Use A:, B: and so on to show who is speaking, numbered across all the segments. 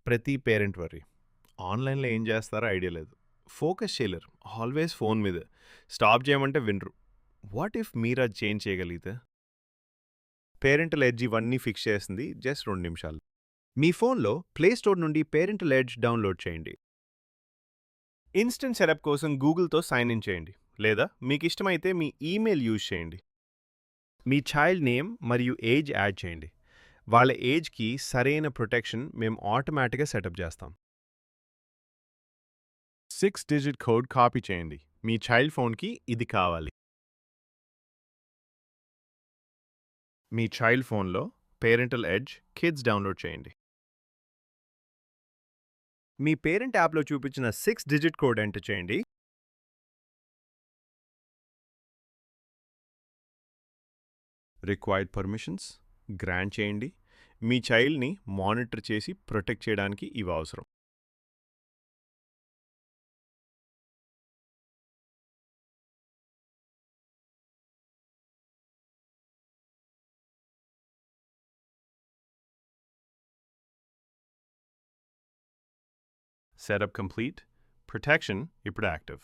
A: ప్రతి parent worry. ఆన్‌లైన్‌లో ఏం జేస్తారో ఐడియా లేదు. ఫోకస్ చేయలేరు. ఆల్వేస్ ఫోన్ మీదే. స్టాప్ జేయమంటే వినరు. వాట్ ఇఫ్ మీరది చేంజ్ చేయగలిగితే? పేరెంటల్ ఎడ్జ్ ఇవన్నీ ఫిక్స్ చేసింది జస్ట్ 2 నిమిషాలు. మీ ఫోన్‌లో ప్లే స్టోర్ నుండి పేరెంటల్ ఎడ్జ్ డౌన్‌లోడ్ చేయండి. ఇన్‌స్టంట్ సెటప్ కోసం గూగుల్‌తో సైన్ ఇన్ చేయండి. లేదా మీకిష్టమైతే మీ ఈమెయిల్ యూజ్ చేయండి. మీ చైల్డ్ నేమ్ మరియు ఏజ్ యాడ్ చేయండి. వాళ్ళ ఏజ్‌కి సరైన ప్రొటెక్షన్ మేము ఆటోమేటిక్‌గా సెటప్ చేస్తాం. 6 డిజిట్ కోడ్ కాపీ చేయండి. మీ చైల్డ్ ఫోన్‌కి ఇది కావాలి. మీ చైల్డ్ ఫోన్‌లో పేరెంటల్ ఎడ్జ్ కిడ్స్ డౌన్‌లోడ్ చేయండి. మీ పేరెంట్ యాప్‌లో చూపించిన 6 డిజిట్ కోడ్ ఎంటర్ చేయండి. రిక్వైర్డ్ పర్మిషన్స్ గ్రాంట్ చేయండి. మీ చైల్డ్‌ని మానిటర్ చేసి ప్రొటెక్ట్ చేయడానికి ఇవి అవసరం. Setup complete. ప్రొటెక్షన్ ఇప్పుడు యాక్టివ్.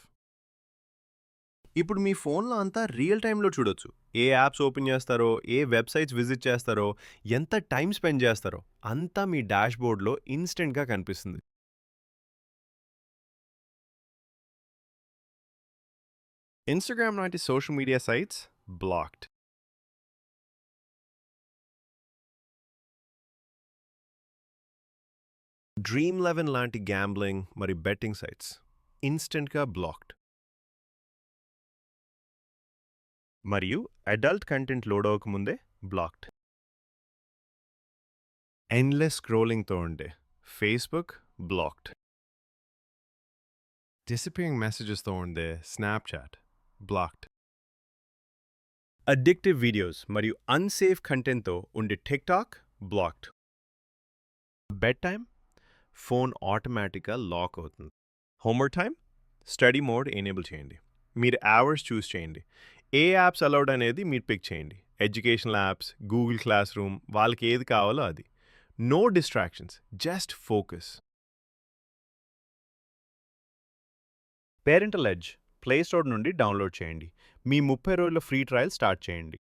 A: ఇప్పుడు మీ ఫోన్‌లో అంతా రియల్ టైమ్‌లో చూడొచ్చు. ఏ యాప్స్ ఓపెన్ చేస్తారో, ఏ వెబ్‌సైట్స్ విజిట్ చేస్తారో, ఎంత టైమ్ స్పెండ్ చేస్తారో అంతా మీ డాష్‌బోర్డ్‌లో ఇన్‌స్టంట్‌గా కనిపిస్తుంది. ఇన్‌స్టాగ్రామ్ లాంటి social media sites blocked. Dream 11 లాంటి గ్యాంబ్లింగ్ మరి బెట్టింగ్ సైట్స్ ఇన్‌స్టంట్‌గా బ్లాక్డ్. మరియు అడల్ట్ కంటెంట్ లోడ్ అవ్వకముందే బ్లాక్డ్. ఎండ్‌లెస్ స్క్రోలింగ్‌తో ఉండే ఫేస్‌బుక్ బ్లాక్డ్. డిసపియరింగ్ మెసేజెస్‌తో ఉండే స్నాప్‌చాట్ బ్లాక్డ్. అడిక్టివ్ వీడియోస్ మరియు అన్‌సేఫ్ కంటెంట్‌తో ఉండే TikTok blocked. Bed time phone ఆటోమేటిక్‌గా లాక్ అవుతుంది. Homework time study mode enable చేయండి. మీరు అవర్స్ చూస్ చేయండి. ఏ యాప్స్ అలౌడ్ అనేది మీరు పిక్ చేయండి. Educational apps, Google classroom వాళ్ళకి ఏది కావాలో అది. No distractions, just focus. Parental edge Play Store నుండి డౌన్లోడ్ చేయండి. మీ 30 రోజుల ఫ్రీ ట్రయల్ స్టార్ట్ చేయండి.